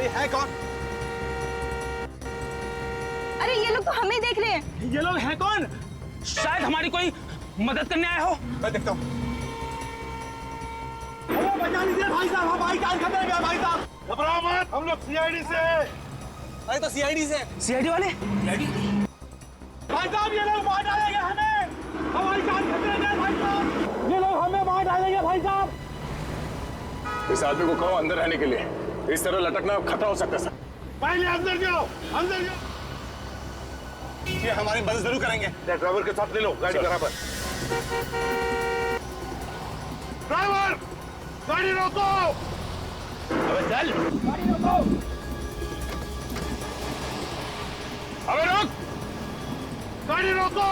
अरे है कौन? अरे ये लोग तो हमें देख रहे हैं। ये लोग हैं कौन? शायद हमारी कोई मदद करने आए हो। मैं देखता हूँ। बचा लीजिए भाई साहब, हमारी जान खतरे में है भाई साहब। घबराओ मत, हम लोग सीआईडी से। अरे तो सीआईडी से? सीआईडी वाले? भाई साहब ये लोग मार डालेंगे हमें, हमारी जान खतरे में है भाई साहब। ये लोग हमें मार डालेंगे भाई साहब। इस आदमी को कहो अंदर रहने के लिए, इस तरह लटकना खतरा हो सकता है सर। पहले अंदर जाओ, अंदर जाओ। ये हमारी मदद जरूर करेंगे। ड्राइवर के साथ ले लो गाड़ी बराबर। ड्राइवर गाड़ी रोको। अबे चल, गाड़ी रोको। अबे रोक, गाड़ी रोको।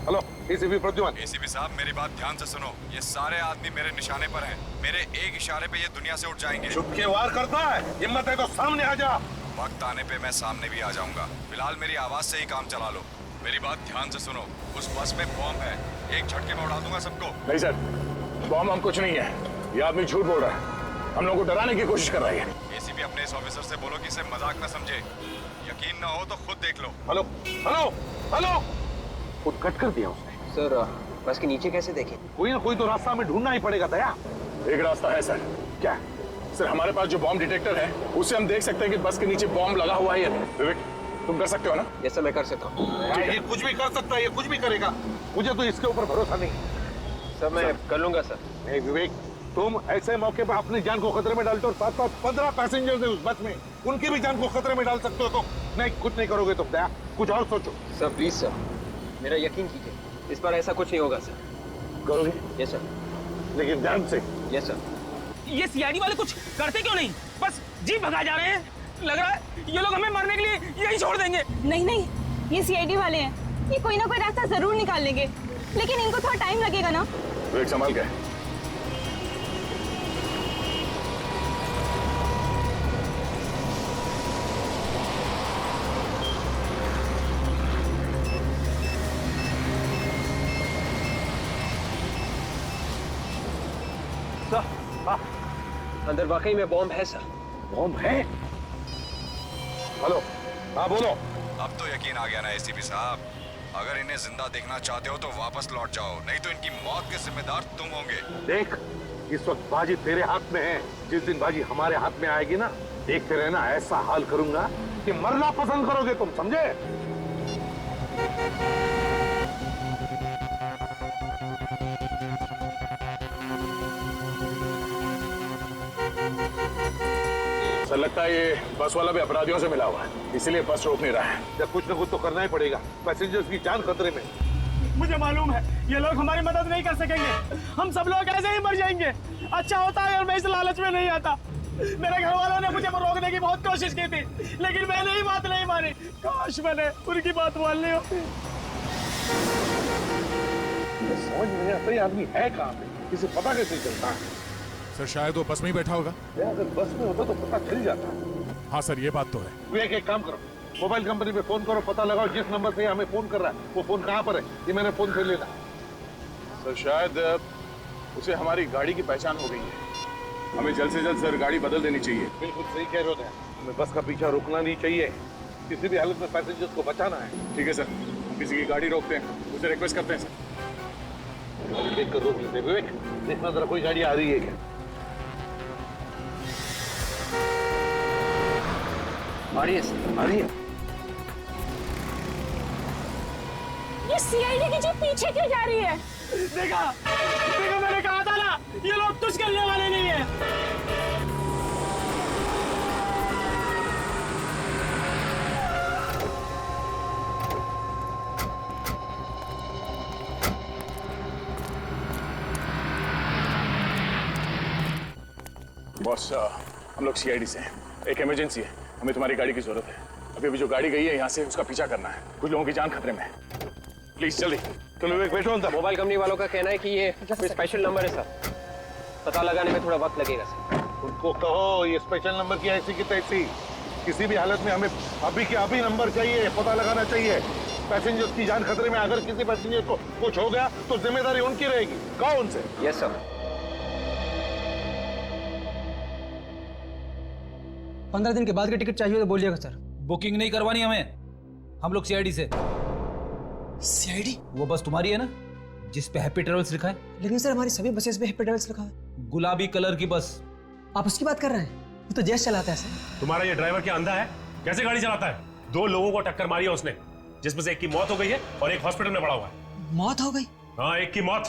Hello ACP Pradyuman. एसीपी साहब मेरी बात ध्यान से सुनो, ये सारे आदमी मेरे निशाने पर हैं। मेरे एक इशारे पे ये दुनिया से उठ जाएंगे। चुप के वार करता है, हिम्मत है तो सामने आ जा। वक्त आने पे मैं सामने भी आ जाऊंगा, फिलहाल मेरी आवाज से ही काम चला लो। मेरी बात ध्यान से सुनो, उस बस में बॉम्ब है, एक झटके में उड़ा दूंगा सबको। नहीं सर, बॉम्ब हम कुछ नहीं है, ये आदमी झूठ बोल रहा है, हम लोगों को डराने की कोशिश कर रहा है। एसीपी अपने इस ऑफिसर से बोलो कि इसे मजाक न समझे, यकीन ना हो तो खुद देख लो। हेलो हेलो हेलो, खुद कट कर दिया उसने। सर बस के नीचे कैसे देखें? कोई ना कोई तो रास्ता हमें ढूंढना ही पड़ेगा। दया, एक रास्ता है सर। क्या? सर हमारे पास जो बॉम्ब डिटेक्टर है उससे हम देख सकते हैं कि बस के नीचे बॉम्ब लगा हुआ है। विवेक तुम कर सकते हो ना? ये सब मैं कर सकता हूँ। ये कुछ भी कर सकता है, ये कुछ भी करेगा, मुझे तो इसके ऊपर भरोसा नहीं। सब मैं कर लूंगा सर। नहीं विवेक, तुम ऐसे मौके पर अपनी जान को खतरे में डालते हो, साथ साथ 15 पैसेंजर्स हैं उस बस में, उनकी भी जान को खतरे में डाल सकते हो। तो नहीं, कुछ नहीं करोगे तुम। दया, कुछ और सोचो। सर प्लीज सर, मेरा यकीन कीजिए, इस बार ऐसा कुछ नहीं होगा सर। करोगे? Yes sir. लेकिन ध्यान से। Yes sir. ये सीआईडी वाले कुछ करते क्यों नहीं? बस जीप भगा जा रहे हैं। लग रहा है ये लोग हमें मारने के लिए यही छोड़ देंगे। नहीं नहीं, ये सीआईडी वाले हैं, ये कोई ना कोई रास्ता जरूर निकाल लेंगे, लेकिन इनको थोड़ा टाइम लगेगा ना। विवेक संभाल के। अंदर वाकई में बॉम्ब है सर। बॉम्ब है? हेलो, हाँ बोलो। अब तो यकीन आ गया ना एसीपी साहब, अगर इन्हें जिंदा देखना चाहते हो तो वापस लौट जाओ, नहीं तो इनकी मौत के जिम्मेदार तुम होंगे। देख, इस वक्त बाजी तेरे हाथ में है, जिस दिन बाजी हमारे हाथ में आएगी ना, देखते रहना, ऐसा हाल करूंगा कि मरना पसंद करोगे तुम, समझे? सर लगता है ये बस वाला भी अपराधियों से मिला हुआ है, इसीलिए बस रोक नहीं रहा है। जब कुछ न कुछ तो करना ही पड़ेगा, पैसेंजर्स की जान खतरे में। मुझे मालूम है ये लोग हमारी मदद नहीं कर सकेंगे, हम सब लोग ऐसे ही मर जाएंगे। अच्छा होता है और मैं इस लालच में नहीं आता। मेरे घर वालों ने मुझे रोकने की बहुत कोशिश की थी, लेकिन मैंने ही बात नहीं मानी। काश मैंने उनकी बात मान ली होती। समझ नहीं आता ये आदमी है कहाँ पे, किसे पता कैसे चलता है? सर शायद वो बस में ही बैठा होगा। अगर बस में होता तो पता चल जाता। हाँ सर ये बात तो है। विवेक एक काम करो, मोबाइल कंपनी पे फोन करो, पता लगाओ जिस नंबर से हमें फोन कर रहा है वो फोन कहाँ पर है, ये मैंने फोन कर लेना। सर शायद उसे हमारी गाड़ी की पहचान हो गई है, हमें जल्द से जल्द सर गाड़ी बदल देनी चाहिए। बिल्कुल सही कह रहे हो, हमें बस का पीछा रुकना नहीं चाहिए, किसी भी हालत में पैसेंजर्स को बचाना है। ठीक है सर, हम किसी की गाड़ी रोकते हैं, उसे रिक्वेस्ट करते हैं सर। देख कर रोक लेते। विवेक देखना जरा कोई गाड़ी आ रही है क्या? आ रही है सर। आ रही है। ये सीआईडी की जीप पीछे क्यों जा रही है? देखा देखा, मैंने कहा था ना ये लोग कुछ करने वाले नहीं है। बॉस हम लोग सीआईडी से हैं, एक इमरजेंसी है, हमें तुम्हारी गाड़ी की जरूरत है। अभी जो गाड़ी गई है यहाँ से उसका पीछा करना है, कुछ लोगों की जान खतरे में है, प्लीज जल्दी। चलो विवेक बैठो अंदर। मोबाइल कंपनी वालों का कहना है कि ये कोई स्पेशल नंबर है सर, पता लगाने में थोड़ा वक्त लगेगा सर। उनको कहो ये स्पेशल नंबर की ऐसी की तैसी, किसी भी हालत में हमें अभी के अभी नंबर चाहिए, पता लगाना चाहिए। पैसेंजर्स की जान खतरे में, अगर किसी पैसेंजर को कुछ हो गया तो जिम्मेदारी उनकी रहेगी। कहो उनसे। Yes sir. 15 दिन के बाद की टिकट चाहिए तो बोलिएगा सर। बुकिंग नहीं करवानी हमें, हम लोग सीआईडी से। सीआईडी? वो बस तुम्हारी है ना, जिस पे हैप्पी ट्रेवल्स लिखा है? लेकिन सर हमारी सभी बसेस पे हैप्पी ट्रेवल्स लिखा है। गुलाबी कलर की बस। आप उसकी बात कर रहे हैं? वो तो जैश चलाता है सर। तुम्हारा ये ड्राइवर क्या अंधा है? कैसे गाड़ी चलाता है? 2 लोगों को टक्कर मारी है उसने, जिसमें से एक की मौत हो गई है और एक हॉस्पिटल में पड़ा हुआ है। मौत हो गई? हाँ, एक की मौत।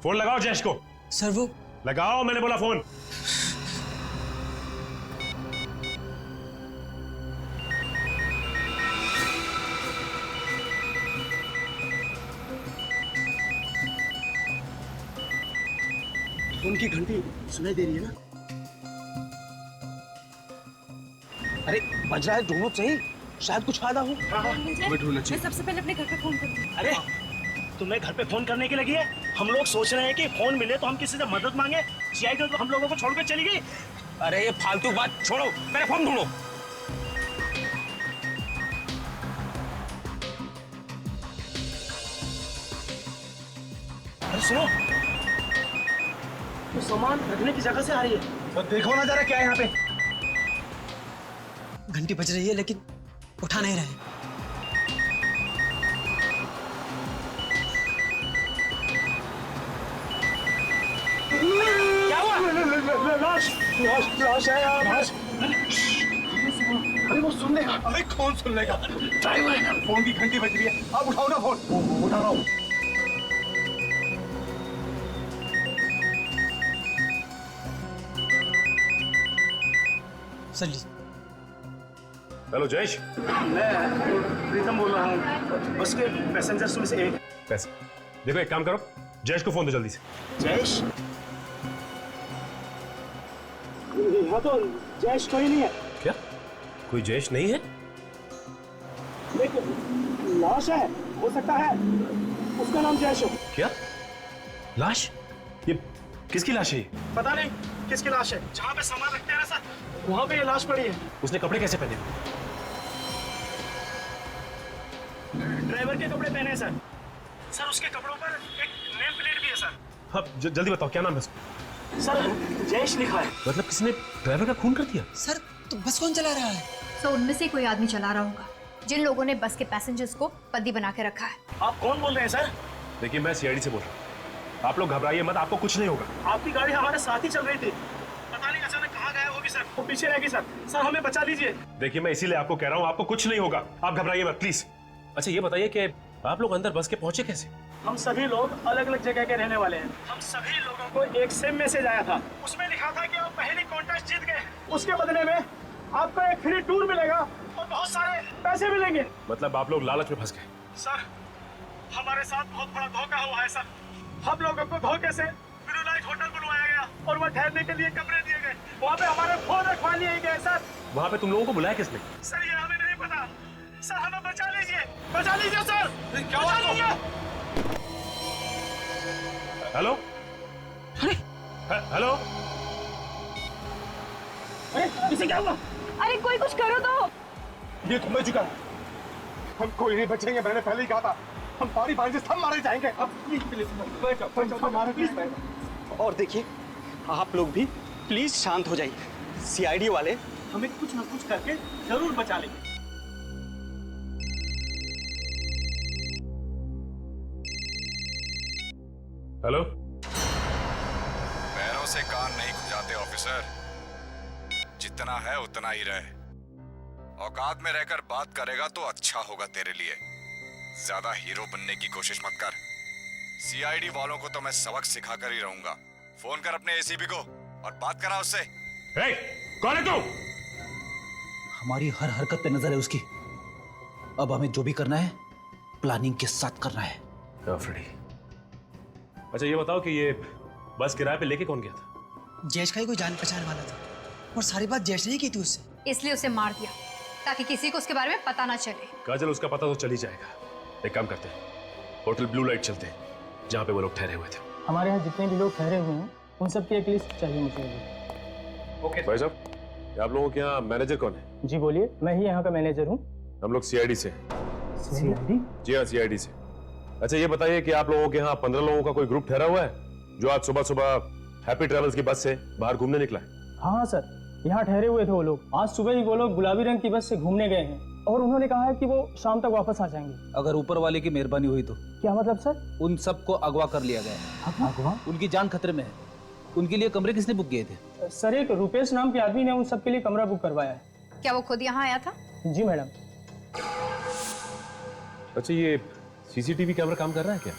फोन लगाओ जैश को। सर वो लगाओ, मैंने बोला फोन। उनकी घंटी सुनाई दे रही है ना? अरे बज रहा है, ढूंढो सही, शायद कुछ फायदा हो। मैं सबसे पहले अपने घर पे फोन करूंगी। अरे तुम्हें घर पे फोन करने की लगी है? हम लोग सोच रहे हैं कि फोन मिले तो हम किसी से मदद मांगे। सीआईडी तो हम लोगों को छोड़कर चली गई। अरे ये फालतू बात छोड़ो, मेरा फोन ढूंढो। अरे सुनो, तो सामान रखने की जगह से आ रही है। तो देखो ना जरा क्या है यहाँ पे। घंटी बज रही है लेकिन उठा नहीं रहे। क्या हुआ? लाश लाश है यार। अरे वो सुन लेगा। अरे कौन सुन लेगा? ड्राइवर, फोन की घंटी बज रही है, आप उठाओ ना फोन। उठा रहा हूँ। सर लीजिए। हेलो जयेश। मैं प्रीतम बोल रहा हूँ, बस के पैसेंजर्स में से एक। पैसे देखो, एक काम करो, जयेश को फोन दो जल्दी से। जयेश? यहाँ तो जयेश कोई नहीं है। क्या कोई जयेश नहीं है? देखो, लाश है, हो सकता है उसका नाम जयेश हो। क्या लाश? ये किसकी लाश है? ये पता नहीं किसकी लाश है। जहाँ पे सामान रखते हैं ना सर, वहाँ पे ये लाश पड़ी है। उसने कपड़े कैसे पहने? ड्राइवर के कपड़े पहने हैं सर। सर उसके कपड़ों पर एक नेम प्लेट भी है सर। हाँ, जल्दी बताओ क्या नाम है उसका? सर जयेश लिखा है। मतलब किसी ने ड्राइवर का खून कर दिया? सर तो बस कौन चला रहा है? तो उनमें से कोई आदमी चला रहा होगा, जिन लोगों ने बस के पैसेंजर्स को बंदी बना के रखा है। आप कौन बोल रहे हैं सर? देखिए, मैं सीआईडी से बोल रहा हूँ। आप लोग घबराइए मत, आपको कुछ नहीं होगा। आपकी गाड़ी हमारे साथ ही चल रही थी, पता नहीं अचानक कहाँ गया होगी सर। वो पीछे रह गई सर। सर हमें बचा लीजिए। देखिए, मैं इसीलिए आपको कह रहा हूँ, आपको कुछ नहीं होगा, आप घबराइए मत प्लीज। अच्छा ये बताइए कि आप लोग अंदर बस के पहुंचे कैसे? हम सभी लोग अलग अलग जगह के रहने वाले हैं। हम सभी लोगों को एक सेम मैसेज आया था, उसमें लिखा था कि आप पहली कॉन्टेस्ट जीत गए, उसके बदले में आपको एक फ्री टूर मिलेगा और बहुत सारे पैसे मिलेंगे। मतलब आप लोग लालच में फंस गए? सर हमारे साथ बहुत बड़ा धोखा हुआ है सर। हम लोगों को धोखे से ब्लू लाइट होटल बुलवाया गया और वहाँ ठहरने के लिए कमरे दिए गए। वहाँ पे हमारे फोन रखवा लिए गए सर। वहाँ पे तुम लोगों को बुलाया किसने? सर ये हमें नहीं पता। सर हमें बचा लीजिए, बचा लीजिए सर। क्या बचा लीजिए? हेलो हेलो, अरे इसे क्या हुआ? अरे कोई कुछ करो तो। ये तुम बच चुका है, हम कोई नहीं बचेंगे। मैंने पहले ही कहा था, हम सारी बांझे सब मारे जाएंगे। अब प्लीज प्लीज और देखिए, आप लोग भी प्लीज शांत हो जाइए। सीआईडी वाले हमें कुछ ना कुछ करके जरूर बचा लेंगे। हेलो। पैरों से कान नहीं खुजाते ऑफिसर, जितना है उतना ही रहे। औकात में रहकर बात करेगा तो अच्छा होगा तेरे लिए। ज्यादा हीरो बनने की कोशिश मत कर। सीआईडी वालों को तो मैं सबक सिखा कर ही रहूंगा। फोन कर अपने एसीपी को और बात करा उससे। हे, कौन है तू? हमारी हर हरकत पे नजर है उसकी। अब हमें जो भी करना है प्लानिंग के साथ करना है। फ्रेडी, अच्छा ये बताओ कि ये बस किराए पे लेके कौन गया था? जयेश का ही कोई जान पहचान वाला था और सारी बात जयेश ने ही की थी उससे, इसलिए उसे मार दिया ताकि किसी को उसके बारे में पता ना चले। काजल, उसका पता तो चल ही जाएगा। एक काम करते हैं, होटल ब्लू लाइट चलते हैं जहाँ पे वो लोग ठहरे हुए थे। हमारे यहाँ जितने भी लोग ठहरे हुए हैं उन सब की एक लिस्ट चाहिए मुझे। ओके भाई साहब, आप लोगों के यहाँ मैनेजर कौन है? जी बोलिए, मैं ही यहाँ का मैनेजर हूँ। हम लोग सीआईडी से। सीआईडी? जी हाँ, सीआईडी से। अच्छा ये बताइए कि आप लोगों के यहाँ 15 लोगों का कोई ग्रुप ठहरा हुआ है जो आज सुबह सुबह हैप्पी ट्रेवल्स की बस से बाहर घूमने निकला है? हाँ सर, यहाँ ठहरे हुए थे वो लोग। आज सुबह ही वो लोग गुलाबी रंग की बस से घूमने गए हैं और उन्होंने कहा है कि वो शाम तक वापस आ जाएंगे। अगर ऊपर वाले की मेहरबानी हुई तो? क्या मतलब सर? उन सबको अगवा कर लिया गया है। अगवा? उनकी जान खतरे में है। उनके लिए कमरे किसने बुक किए थे? सर, एक रुपेश नाम के आदमी ने उन सबके लिए कमरा बुक करवाया है। क्या वो खुद यहाँ आया था? जी मैडम। अच्छा ये सीसीटीवी कैमरा काम कर रहा है क्या?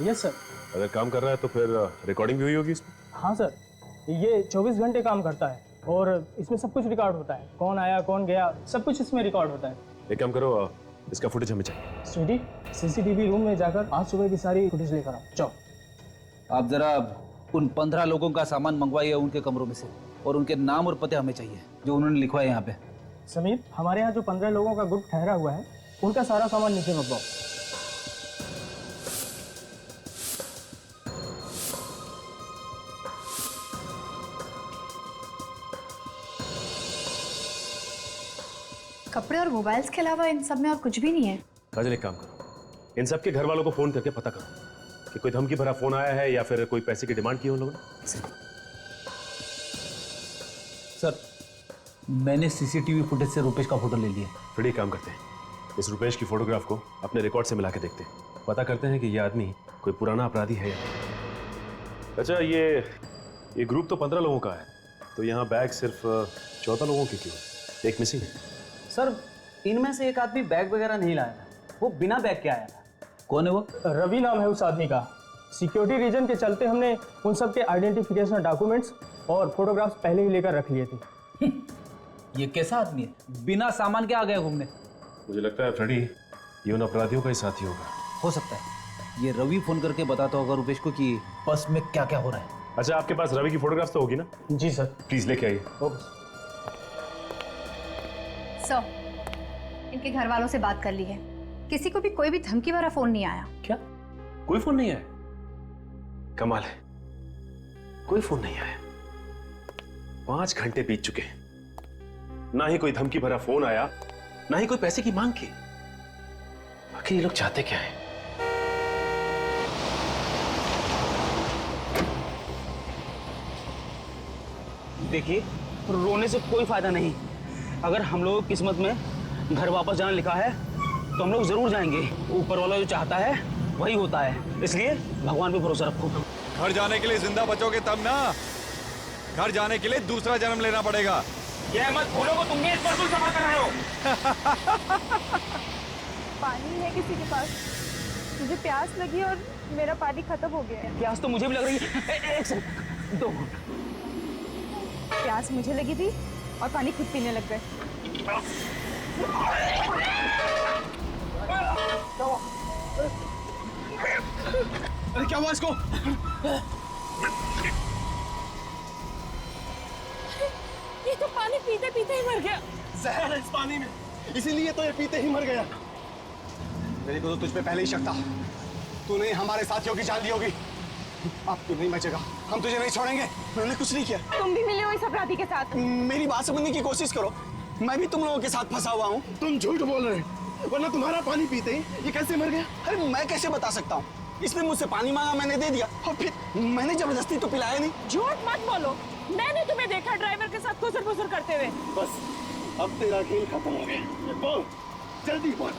Yes sir. अगर काम कर रहा है तो फिर रिकॉर्डिंग भी हुई होगी इसमें? हाँ सर, ये 24 घंटे काम करता है और इसमें सब कुछ रिकॉर्ड होता है। कौन आया कौन गया सब कुछ इसमें रिकॉर्ड होता है। एक काम करो, इसका फुटेज हमें चाहिए। स्वीटी, सीसीटीवी रूम में जाकर आज सुबह की सारी फुटेज लेकर आओ। जाओ। आप जरा उन 15 लोगों का सामान मंगवाइए उनके कमरों में से, और उनके नाम और पते हमें चाहिए जो उन्होंने लिखवाए यहाँ पे। समीर, हमारे यहाँ जो 15 लोगों का ग्रुप ठहरा हुआ है उनका सारा सामान नीचे मंगवाओ। कपड़े और मोबाइल्स के अलावा इन सब में और कुछ भी नहीं है। काजल एक काम करो, इन सबके घर वालों को फोन करके पता करो कि कोई धमकी भरा फोन आया है या फिर कोई पैसे की डिमांड की है उन लोगों ने। सर, मैंने सीसीटीवी फुटेज से रुपेश का फोटो ले लिया। फिर एक काम करते हैं, इस रुपेश की फोटोग्राफ को अपने रिकॉर्ड से मिला के देखते हैं, पता करते हैं कि ये आदमी कोई पुराना अपराधी है या नहीं। अच्छा ये ग्रुप तो 15 लोगों का है, तो यहाँ बैग सिर्फ 14 लोगों के क्यों? एक मिसिंग है। सर, इनमें से एक आदमी बैग वगैरह नहीं लाया था, वो बिना बैग के आया था। कौन है वो? रवि नाम है उस आदमी का। सिक्योरिटी रीजन के चलते हमने उन सब के आइडेंटिफिकेशन डॉक्यूमेंट्स और फोटोग्राफ्स पहले ही लेकर रख लिए थे। ये कैसा आदमी है, बिना सामान के आ गया घूमने? मुझे लगता है फ्रेडी ये उन अपराधियों का ही साथी होगा। हो सकता है ये रवि फोन करके बताता होगा रुपेश को कि बस में क्या क्या हो रहा है। अच्छा आपके पास रवि की फोटोग्राफ तो होगी ना? जी सर। प्लीज लेके आइए। सर, इनके घर वालों से बात कर ली है, किसी को भी कोई भी धमकी भरा फोन नहीं आया। क्या? कोई फोन नहीं आया? कमाल है, कोई फोन नहीं आया। 5 घंटे बीत चुके हैं, ना ही कोई धमकी भरा फोन आया, ना ही कोई पैसे की मांग की। आखिर ये लोग चाहते क्या हैं? देखिए, रोने से कोई फायदा नहीं। अगर हम लोगों की किस्मत में घर वापस जाना लिखा है तो हम लोग जरूर जाएंगे। ऊपर वाला जो चाहता है वही होता है, इसलिए भगवान पे भरोसा रखो। घर जाने के लिए जिंदा बचोगे तब ना, घर जाने के लिए दूसरा जन्म लेना पड़ेगा। ये मत भूलो को तुम भी इस पर सफर कर रहे हो। पानी है किसी के पास? मुझे प्यास लगी और मेरा पानी खत्म हो गया है। प्यास तो मुझे भी लग रही है। एक सेकंड, 2 प्यास मुझे लगी थी और पानी खुद पीने लग गए। अरे क्या हुआ इसको? ये तो पानी पीते पीते ही मर गया। जहर है इस पानी में, इसीलिए तो ये पीते ही मर गया। मेरे को तो तुझ पे पहले ही शक था, तूने हमारे साथियों की जान ली होगी। अब तू नहीं बचेगा, हम तुझे नहीं छोड़ेंगे। मैंने कुछ नहीं किया। तुम भी मिले हो इस अपराधी के साथ? मेरी बात समझने की कोशिश करो, मैं भी तुम लोगों के साथ फंसा हुआ हूँ। तुम झूठ बोल रहे हो, वरना तुम्हारा पानी पीते ही ये कैसे मर गया? अरे मैं कैसे बता सकता हूँ? इसने मुझसे पानी मांगा, मैंने दे दिया, और फिर मैंने जबरदस्ती तो पिलाया नहीं। झूठ मत बोलो, मैंने तुम्हें देखा ड्राइवर के साथ खुसर-फुसर करते हुए। बस अब तेरा खेल खत्म हो गया। बोल, जल्दी बोल,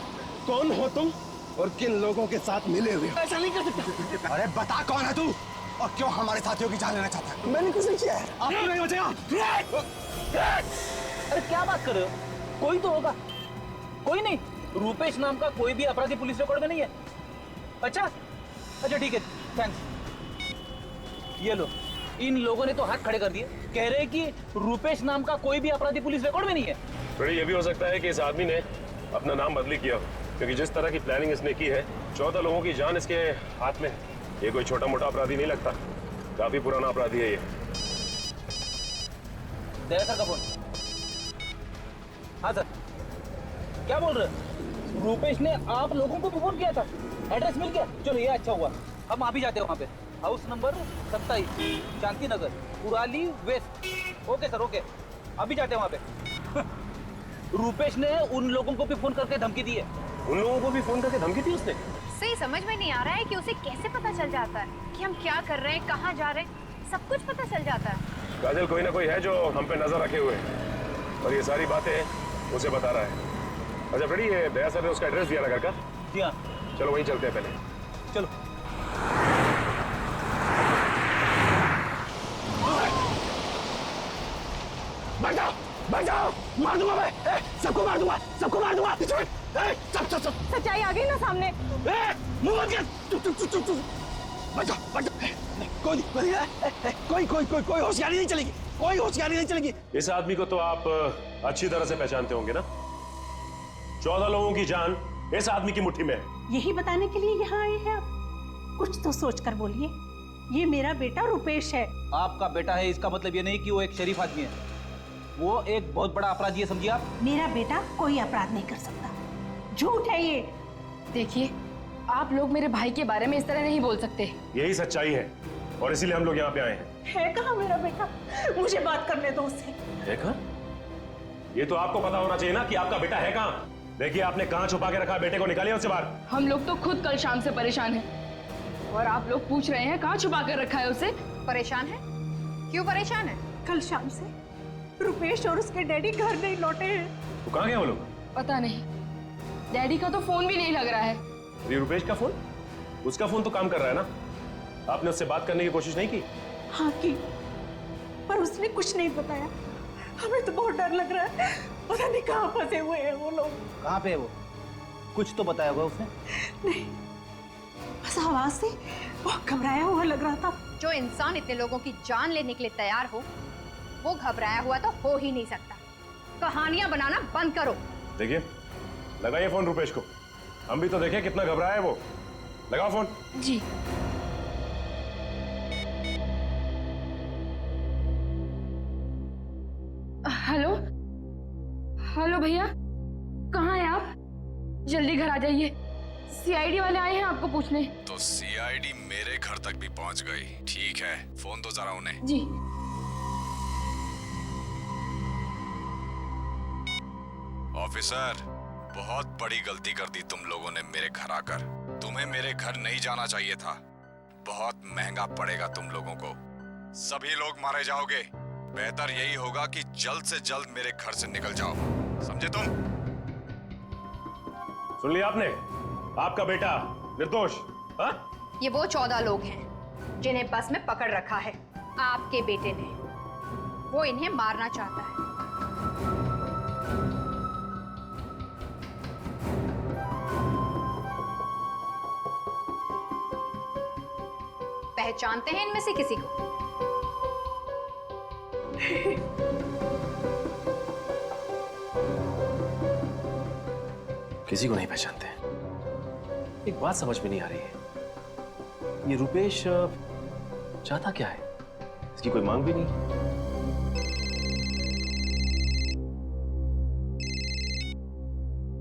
कौन हो तुम और किन लोगों के साथ मिले हुए? ऐसा नहीं कर सकता। अरे बता कौन है तू और क्यों हमारे साथियों की जान लेना चाहता है? मैंने कुछ नहीं किया है। आप नहीं बचेगा। अरे क्या बात कर रहे हो? कोई तो होगा। कोई नहीं, रुपेश नाम का कोई भी अपराधी पुलिस रिकॉर्ड में नहीं है। अच्छा ठीक है, थैंक्स। ये लो, इन लोगों ने तो हाथ खड़े कर दिए, कह रहे हैं कि रुपेश नाम का कोई भी अपराधी पुलिस रिकॉर्ड में नहीं है। फिर ये भी हो सकता है कि इस आदमी ने अपना नाम बदली किया हो, क्योंकि जिस तरह की प्लानिंग इसने की है, 14 लोगों की जान इसके हाथ में है। ये कोई छोटा मोटा अपराधी नहीं लगता, काफी पुराना अपराधी है ये। दया सर का फोन। हाँ सर, क्या बोल रहे हैं? रुपेश ने आप लोगों को भी फोन किया था, एड्रेस मिल गया? चलो ये अच्छा हुआ, हम आ भी जाते हैं वहाँ पे। House number 27, Shanti Nagar, Kurali west. Okay sir, okay, अभी जाते हैं वहाँ पे। रुपेश ने उन लोगों को भी फोन करके धमकी दी है उन लोगों को भी फोन करके धमकी दी उसने? सही समझ में नहीं आ रहा है कि उसे कैसे पता चल जाता है कि हम क्या कर रहे हैं, कहाँ जा रहे हैं, सब कुछ पता चल जाता है। काजल, कोई ना कोई है जो हम पे नजर रखे हुए है और ये सारी बातें उसे बता रहा है। अच्छा फ्रेडी, ये दया सर ने उसका एड्रेस दिया ना घर का? जी हाँ। चलो वहीं चलते हैं पहले। चलो। बैठ जाओ, बैठ जाओ, मार दूंगा मैं, सबको मार दूंगा, सबको मार दूंगा। सब सब सब सच्चाई आ गई ना सामने। मुंह बंद कर, चुप चुप चुप चुप। बैठ जाओ, बैठ जाओ। कोई होशियारी नहीं चलेगी, कोई होशियारी नहीं चलेगी। इस आदमी को तो आप अच्छी तरह से पहचानते होंगे ना? 14 लोगों की जान इस आदमी की मुट्ठी में है। यही बताने के लिए यहाँ आए हैं आप? कुछ तो सोच कर बोलिए। ये मेरा बेटा रुपेश है। आपका बेटा है इसका मतलब ये नहीं कि वो एक शरीफ आदमी है, वो एक बहुत बड़ा अपराधी है, समझिए आप। मेरा बेटा कोई अपराध नहीं कर सकता, झूठ है ये। देखिए, आप लोग मेरे भाई के बारे में इस तरह नहीं बोल सकते। यही सच्चाई है और इसीलिए हम लोग यहाँ पे आए हैं। है कहाँ मेरा बेटा? मुझे बात करने दो उससे। है कहाँ? ये तो आपको पता होना चाहिए ना कि आपका बेटा है कहाँ। देखिए, आपने कहाँ छुपा के रखा है बेटे को, निकालिए उससे बाहर। हम लोग तो खुद कल शाम से परेशान हैं और आप लोग पूछ रहे हैं कहाँ छुपा कर रखा है उसे। परेशान है? क्यों परेशान है? कल शाम से रुपेश और उसके डैडी घर नहीं लौटे हैं। तो कहाँ गए वो लोग? पता नहीं, डैडी का तो फोन भी नहीं लग रहा है। ये रुपेश का फोन? उसका फोन तो काम कर रहा है ना? आपने उससे बात करने की कोशिश नहीं की? हाँ की, पर उसने कुछ नहीं बताया। हमें तो बहुत डर लग रहा है, पता नहीं कहाँ फंसे हुए हैं वो लोग। कहाँ पे है वो? कुछ तो बताया होगा उसने। नहीं, बस आवाज से बहुत घबराया हुआ लग रहा था। जो इंसान इतने लोगों की जान लेने के लिए तैयार हो, वो घबराया हुआ तो हो ही नहीं सकता। कहानियां बनाना बंद करो। देखिए, लगाइए फोन रुपेश को, हम भी तो देखें कितना घबराया है वो। लगाओ फोन। जी। हेलो हेलो भैया, कहाँ हैं आप? जल्दी घर आ जाइए, सीआईडी वाले आए हैं आपको पूछने। तो सीआईडी मेरे घर तक भी पहुंच गई। ठीक है, फोन दो जरा उन्हें। जी। ऑफिसर, बहुत बड़ी गलती कर दी तुम लोगों ने मेरे घर आकर। तुम्हें मेरे घर नहीं जाना चाहिए था। बहुत महंगा पड़ेगा तुम लोगों को। सभी लोग मारे जाओगे। बेहतर यही होगा कि जल्द से जल्द मेरे घर से निकल जाओ, समझे तुम? सुन लिया आपने? आपका बेटा निर्दोष। हाँ? ये वो 14 लोग हैं जिन्हें बस में पकड़ रखा है आपके बेटे ने। वो इन्हें मारना चाहता है। पहचानते हैं इनमें से किसी को? किसी को नहीं पहचानते। एक बात समझ में नहीं आ रही है, ये रुपेश चाहता क्या है? इसकी कोई मांग भी नहीं।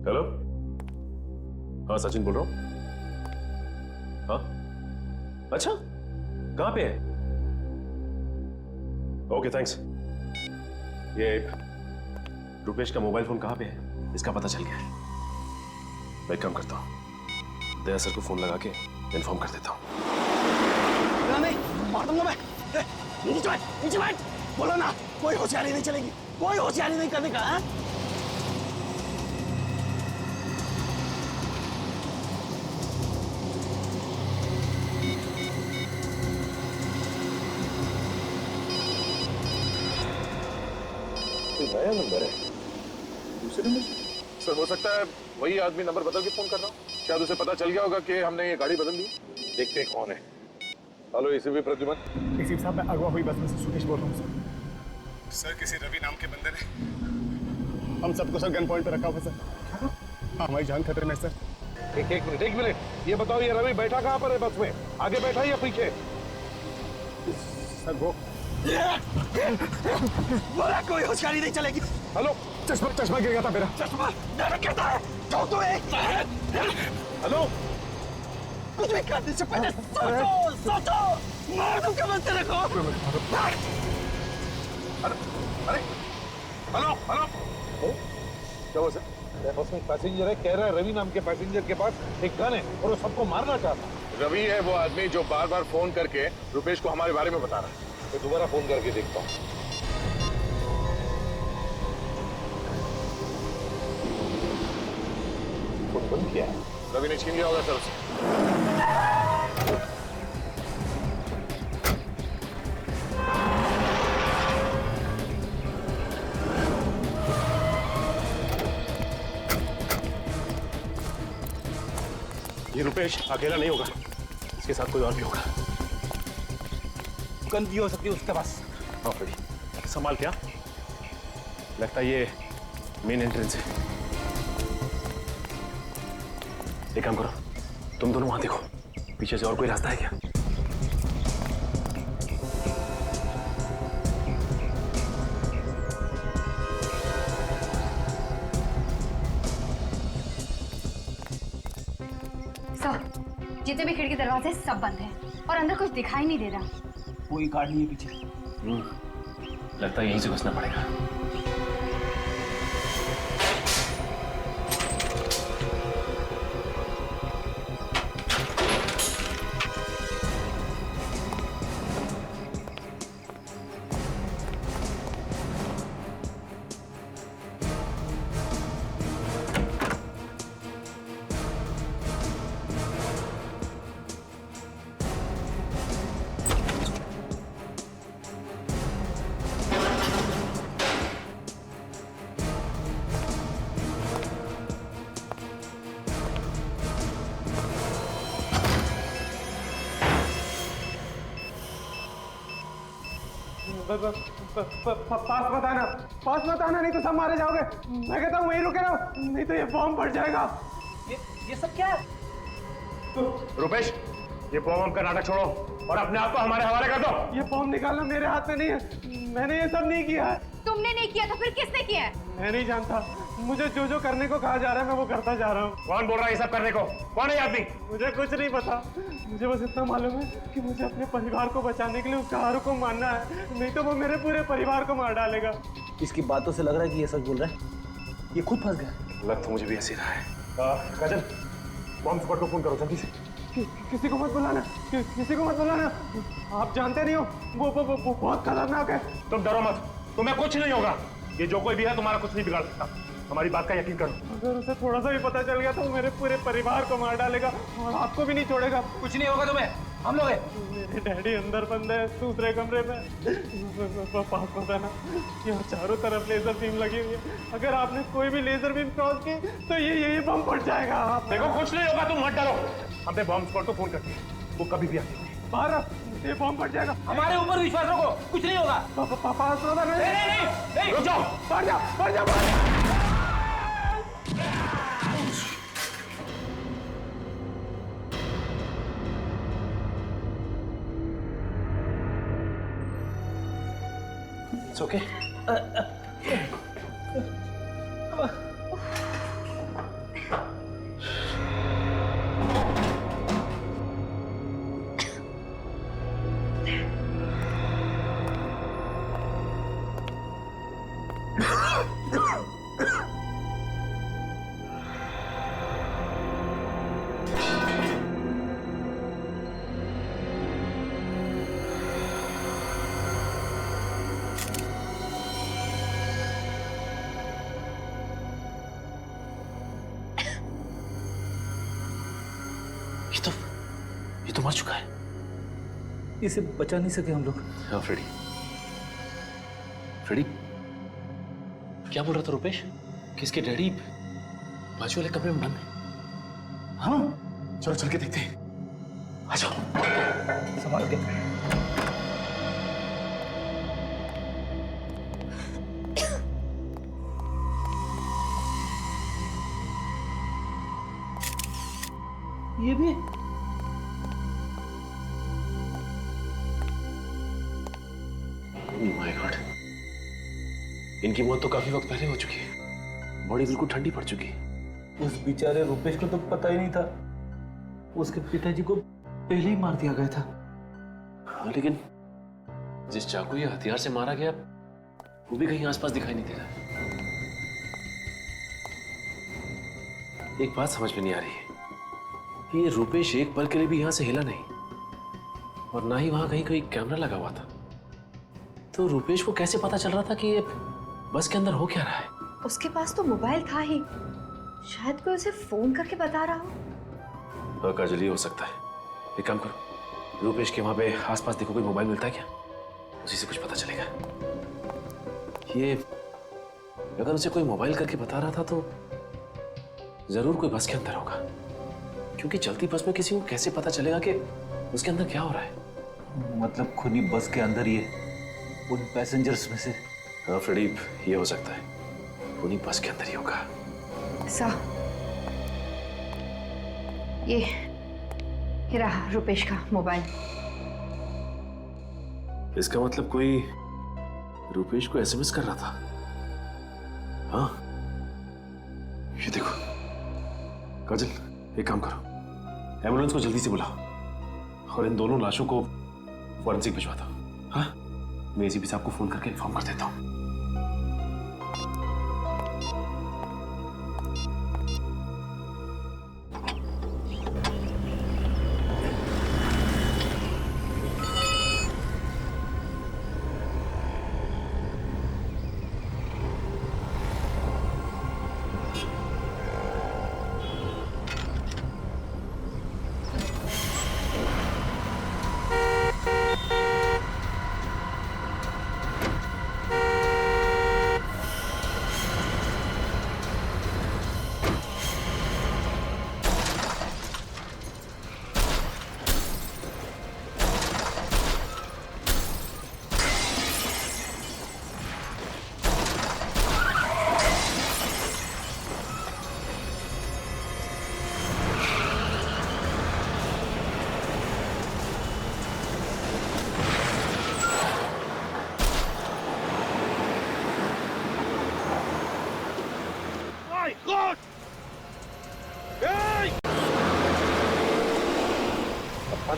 हेलो, हाँ सचिन बोल रहा हूं। हाँ, अच्छा, कहां पे है? Okay thanks. ये रुपेश का मोबाइल फोन कहां पे है? इसका पता चल गया है। मैं एक काम करता हूं, दया सर को फोन लगा के इन्फॉर्म कर देता हूं। नहीं, मार दूंगा मैं। नीचे बैठ, नीचे बैठ। बोलो ना, कोई होशियारी नहीं चलेगी, कोई होशियारी नहीं करने का। है? नया नंबर है, दूसरे नंबर से। सर हो सकता है वही आदमी नंबर बदल के फोन कर रहा हूँ। शायद उसे पता चल गया होगा कि हमने ये गाड़ी बदल दी। देखते हैं कौन है। Hello ACP Pradyuman. एसीपी साहब, मैं अगवा हुई बस में से सुकेश बोल रहा हूँ सर। किसी रवि नाम के बंदे ने हम सबको सर गन पॉइंट पे रखा हुआ सर। हमारी जान खतरे में सर। एक मिनट, ये बताओ, ये रवि बैठा कहाँ पर है बस में? आगे बैठा है या पीछे? सर वो बोला कोई होशियारी नहीं चलेगी। हेलो, चश्मा गिर गया था मेरा। चश्मा मेरा कहता है जाओ तो हेलो, कुछ भी करने से पहले सोचो। मार दूं कमर से रखो। अरे हेलो, क्या हुआ सर? बस में पैसेंजर है, कह रहा है रवि नाम के पैसेंजर के पास एक गन है और वो सबको मारना चाहता है। रवि है वो आदमी जो बार बार फोन करके रुपेश को हमारे बारे में बता रहा है। मैं दोबारा फोन करके देखता हूँ। फोन बंद किया है। रवि ने छीन लिया होगा सर उसे। ये रुपेश अकेला नहीं होगा, इसके साथ कोई और भी होगा। गन भी हो सकती है उसके पास। हाँ फ्रेडी, संभाल क्या? लगता है ये मेन एंट्रेंस है। एक काम करो, तुम दोनों वहां देखो, पीछे से और कोई रास्ता है क्या? सर, जितने भी खिड़की दरवाजे सब बंद हैं और अंदर कुछ दिखाई नहीं दे रहा। कोई गार्ड नहीं है पीछे। लगता है यहीं से घुसना पड़ेगा। पास मत आना नहीं तो सब मारे जाओगे। मैं कहता हूँ वहीं रुके रहो, नहीं तो ये बॉम्ब फट जाएगा। ये सब क्या है? रुपेश, ये बॉम्ब का नाटक छोड़ो और अपने आप को हमारे हवाले कर दो। ये बॉम्ब निकालना मेरे हाथ में नहीं है, मैंने ये सब नहीं किया है। तुमने नहीं किया तो फिर किसने किया है? मैं नहीं जानता, मुझे जो जो करने को कहा जा रहा है मैं वो करता जा रहा हूँ। कौन बोल रहा है ये सब करने को? कौन है ये आदमी? मुझे कुछ नहीं पता, मुझे बस इतना मालूम है कि मुझे अपने परिवार को बचाने के लिए उसका हर हुक्म मानना है, नहीं तो वो मेरे पूरे परिवार को मार डालेगा। इसकी बातों से लग रहा है कि ये सच बोल रहा है। ये खुद फंस गया। लग तो मुझे भी ऐसे रहा है। काजल, बॉम्ब स्क्वाड को फोन करो जल्दी से। किसी को मत बुलाना, किसी को मत बुलाना। आप जानते नहीं हो वो बहुत खतरनाक है। तुम डरो मत, तुम्हें कुछ नहीं होगा। ये जो कोई भी है तुम्हारा कुछ नहीं बिगाड़ सकता, हमारी बात का यकीन करो। अगर उसे थोड़ा सा भी पता चल गया तो वो मेरे पूरे परिवार को मार डालेगा और आपको भी नहीं छोड़ेगा। कुछ नहीं होगा तुम्हें, हम लोग हैं। मेरे डैडी अंदर बंद है दूसरे कमरे में। पास पता ना, यहाँ चारों तरफ लेजर बीम लगी हुई है, अगर आपने कोई भी लेजर बीम क्रॉस की तो ये बम फट जाएगा। आप देखो कुछ नहीं होगा, तुम मत डरो। हमने बॉम्ब स्क्वाड को फोन कर दिया, वो कभी भी आते हैं। बाहर ये बॉम्ब फट जाएगा। हमारे ऊपर विश्वास रखो, कुछ नहीं होगा। पास पता नहीं, रुक जाओ, बढ़ जा, बढ़ जा, बढ़ जा। It's okay. ये तो मर चुका है। इसे बचा नहीं सके हम लोग। हाँ फ्रेडी, फ्रेडी क्या बोल रहा था रुपेश? किसके डैडी बाजू वाले कमरे में बंद है? हाँ चलो चल के देखते हैं, आ जाओ। संभाल के। ये भी माय गॉड, इनकी मौत तो काफी वक्त पहले हो चुकी है, बॉडी बिल्कुल ठंडी पड़ चुकी है। उस बेचारे रुपेश को तो पता ही नहीं था, उसके पिताजी को पहले ही मार दिया गया था। हाँ लेकिन जिस चाकू या हथियार से मारा गया वो भी कहीं आसपास दिखाई नहीं दे रहा। एक बात समझ में नहीं आ रही है कि ये रूपेश एक पल के लिए भी यहां से हिला नहीं और ना ही वहां कहीं कोई कैमरा लगा हुआ था। तो रूपेश को कैसे पता चल रहा था कि ये बस के अंदर हो क्या रहा है? उसके पास तो मोबाइल था ही, शायद कोई उसे फोन करके बता रहा हो। हाँ काजल, ये हो सकता है। एक काम करो, रूपेश के वहां पे आसपास देखो, कोई मोबाइल मिलता है क्या? उसी से कुछ पता चलेगा। ये अगर उसे कोई मोबाइल करके बता रहा था तो जरूर कोई बस के अंदर होगा, क्योंकि चलती बस में किसी को कैसे पता चलेगा कि उसके अंदर क्या हो रहा है? मतलब खुद ही बस के अंदर ही है, उन पैसेंजर्स में से। हाँ फ्रेडी, ये हो सकता है, उन्हीं बस के अंदर ही होगा। ऐसा ये रहा रुपेश का मोबाइल। इसका मतलब कोई रुपेश को एसएमएस कर रहा था। हाँ, ये देखो काजल, एक काम करो, एम्बुलेंस को जल्दी से बुलाओ और इन दोनों लाशों को फॉरेंसिक भिजवा दो। हाँ, मैं एसीपी साहब को फोन करके इन्फॉर्म कर देता हूँ।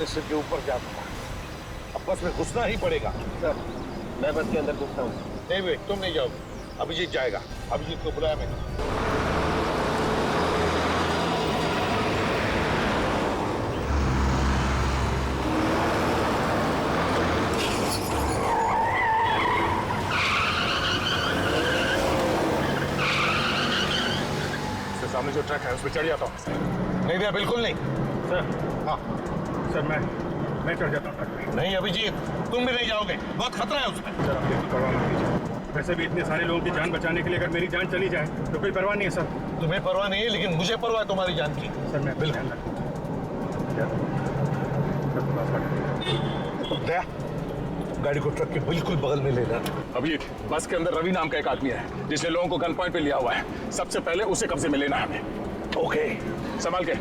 सिर के ऊपर क्या था? अब बस में घुसना ही पड़ेगा। सर, मैं बस के अंदर घुसता हूँ। नहीं भाई, तुम नहीं जाओगे, अभिजीत जाएगा। अभिजीत को बुलाया मैंने। सामने जो ट्रक है उस पर चढ़ जाता हूँ। नहीं भैया, बिल्कुल नहीं। सर, हाँ सर मैं चढ़ जाता हूँ। नहीं अभिजीत, तुम भी नहीं जाओगे, बहुत खतरा है उसमें। सर, आप कोई परवाह मत कीजिए। वैसे भी इतने सारे लोगों की जान बचाने के लिए अगर मेरी जान चली जाए तो कोई परवाह नहीं है सर। तुम्हें परवाह नहीं है, लेकिन मुझे परवाह है तुम्हारी जान की। सर मैं बिल्कुल दया, गाड़ी को ट्रक के बिल्कुल बगल में लेना। अभी बस के अंदर रवि नाम का एक आदमी है जिसने लोगों को गन पॉइंट पे लिया हुआ है। सबसे पहले उसे कब्जे में लेना है हमें। ओके, संभाल के।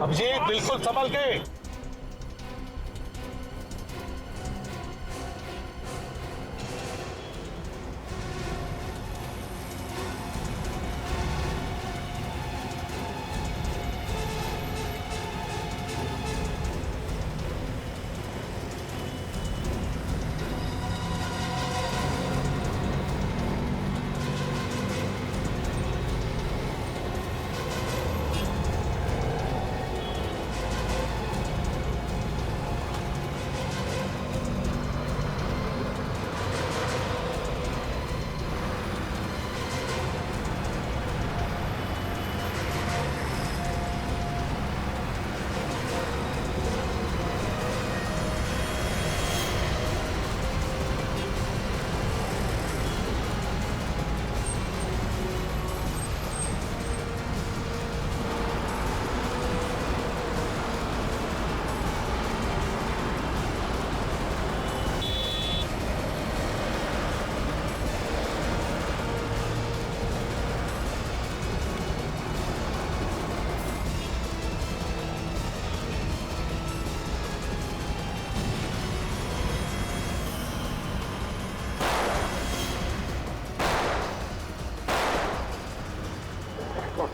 अभिजीत बिल्कुल संभाल के।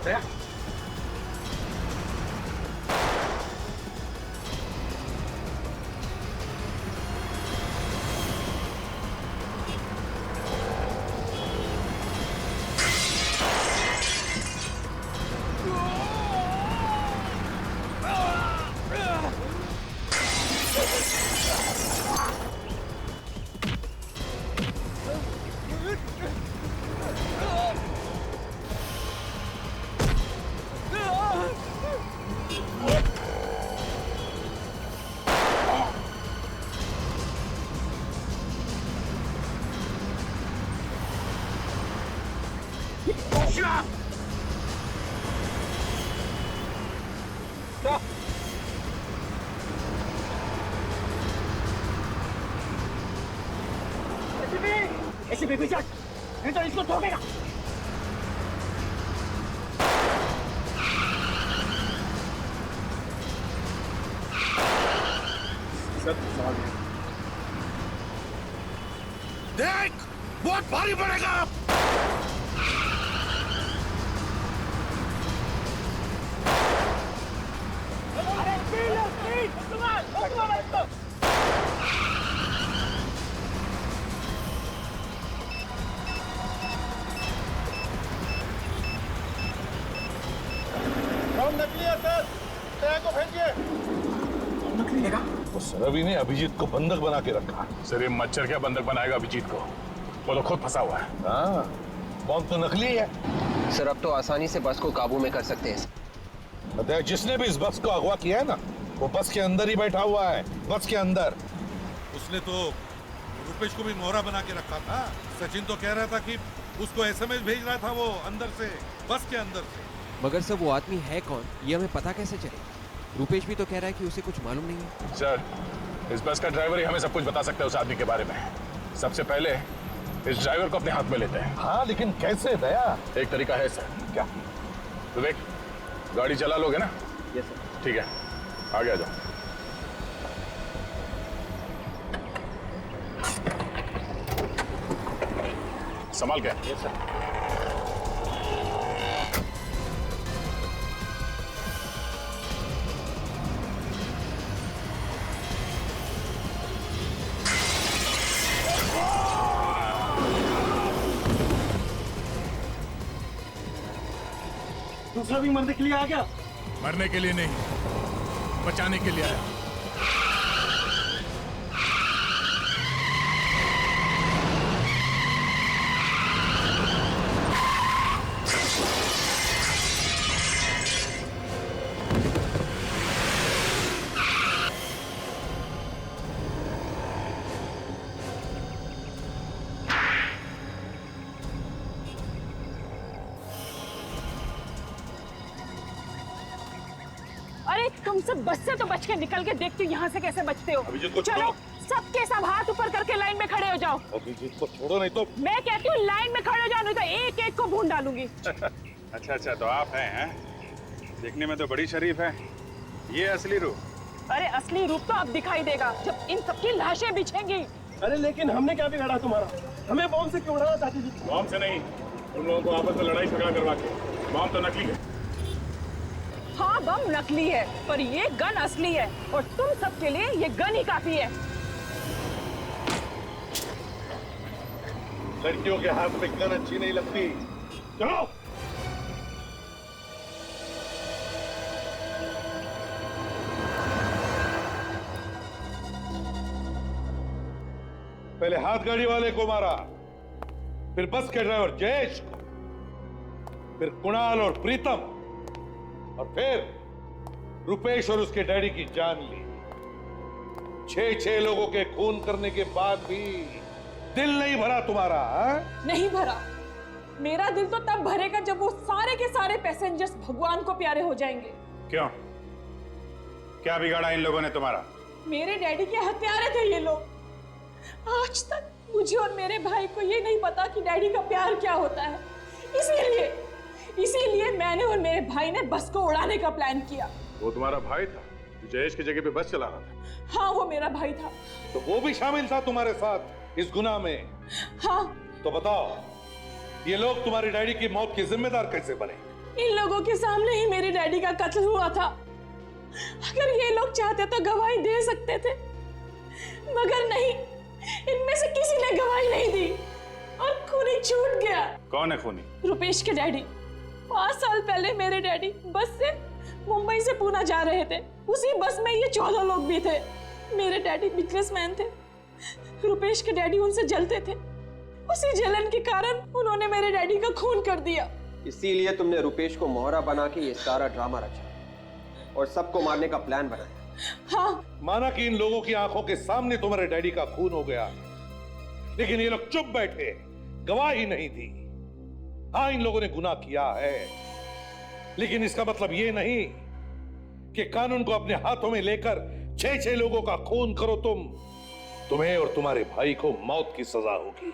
दया, ऐसे बेबी चट, नहीं तो इसको ठोकेगा। देख, बहुत भारी पड़ेगा। नकली है सर, तय को भेजिए। नकली है? वो सरवी ने अभिजीत को बंधक बना के रखा। सर ये मच्छर क्या बंधक बनाएगा अभिजीत को? वो तो खुद फंसा हुआ है। हाँ, बॉम्ब तो नकली है। सर अब तो आसानी से बस को काबू में कर सकते हैं। बताया, जिसने भी इस बस को अगवा किया है ना, वो बस के अंदर ही बैठा हुआ है, बस के अंदर। उसने तो रुपेश को भी मोहरा बना के रखा था। सचिन तो कह रहा था कि उसको एसएमएस भेज रहा था वो अंदर से, बस के अंदर से। मगर सर वो आदमी है कौन, ये हमें पता कैसे चले? रुपेश भी तो कह रहा है कि उसे कुछ मालूम नहीं है। सर इस बस का ड्राइवर ही हमें सब कुछ बता सकता है उस आदमी के बारे में। सबसे पहले इस ड्राइवर को अपने हाथ में लेते हैं। हाँ, लेकिन कैसे दया? एक तरीका है सर। क्या? विवेक, गाड़ी चला लोगे ना? Yes sir. ठीक है, आगे आ जाओ। संभाल के। Yes sir. दूसरा भी मरने के लिए आ गया। मरने के लिए नहीं, बचाने के लिए आया। अरे तुम सब बस से तो बच के निकल के देखती हो यहाँ से कैसे बचते हो। चलो सबके सब हाथ ऊपर करके लाइन में खड़े हो जाओ। अभिजीत को छोड़ो, नहीं तो। मैं कहती हूँ लाइन में खड़े हो जाओ, नहीं तो एक एक को भून डालूंगी। अच्छा तो आप हैं? देखने में तो बड़ी शरीफ है। ये असली रूप? अरे असली रूप तो अब दिखाई देगा जब इन सबकी लाशें बिछेंगी। अरे लेकिन हमने क्या बिगाड़ा तुम्हारा? हमें बॉम्ब से क्यों उड़ाना चाहती थी? बॉम्ब से नहीं, तुम लोगों को आपस में लड़ाई झगड़ा करवा के। बॉम्ब तो नकली है। हाँ बम नकली है, पर ये गन असली है और तुम सबके लिए ये गन ही काफी है। लड़कियों के हाथ में गन अच्छी नहीं लगती। चलो। पहले हाथ गाड़ी वाले को मारा, फिर बस के ड्राइवर जयेश को, फिर कुणाल और प्रीतम, और फिर रुपेश और उसके डैडी की जान ली। 6 लोगों के खून करने के बाद भी दिल नहीं भरा तुम्हारा? नहीं भरा। मेरा दिल तो तब भरेगा जब वो सारे के सारे पैसेंजर्स भगवान को प्यारे हो जाएंगे। क्यों? क्या बिगाड़ा इन लोगों ने तुम्हारा? मेरे डैडी के हत्यारे थे ये लोग। आज तक मुझे और मेरे भाई को ये नहीं पता कि डैडी का प्यार क्या होता है। इसीलिए मैंने और मेरे भाई ने बस को उड़ाने का प्लान किया। वो तुम्हारा भाई था जो जयेश की जगह पे बस चला रहा था? हाँ वो मेरा भाई था। तो वो भी शामिल था तुम्हारे साथ इस गुनाह में? हाँ। तो बताओ, ये लोग तुम्हारी डैडी की मौत के जिम्मेदार कैसे बने? इन लोगों के सामने ही मेरे डैडी का कत्ल हुआ था। अगर ये लोग चाहते तो गवाही दे सकते थे, मगर नहीं, इनमें से किसी ने गवाही नहीं दी और खूनी छूट गया। कौन है खूनी? रुपेश के डैडी। 5 साल पहले मेरे डैडी बस से मुंबई से पूना जा रहे थे। उसी बस में ये 14 लोग भी थे। मेरे डैडी बिजनेसमैन थे, रुपेश के डैडी उनसे जलते थे। उसी जलन के कारण उन्होंने मेरे डैडी का खून कर दिया। इसीलिए तुमने रुपेश को मोहरा बना के ये सारा ड्रामा रचा और सबको मारने का प्लान बनाया। हाँ। माना कि इन लोगों की आंखों के सामने तुम्हारे डैडी का खून हो गया, लेकिन ये लोग चुप बैठे, गवाही नहीं दी। हाँ, इन लोगों ने गुनाह किया है, लेकिन इसका मतलब ये नहीं कि कानून को अपने हाथों में लेकर 6-6 लोगों का खून करो तुम्हें और तुम्हारे भाई को मौत की सजा होगी।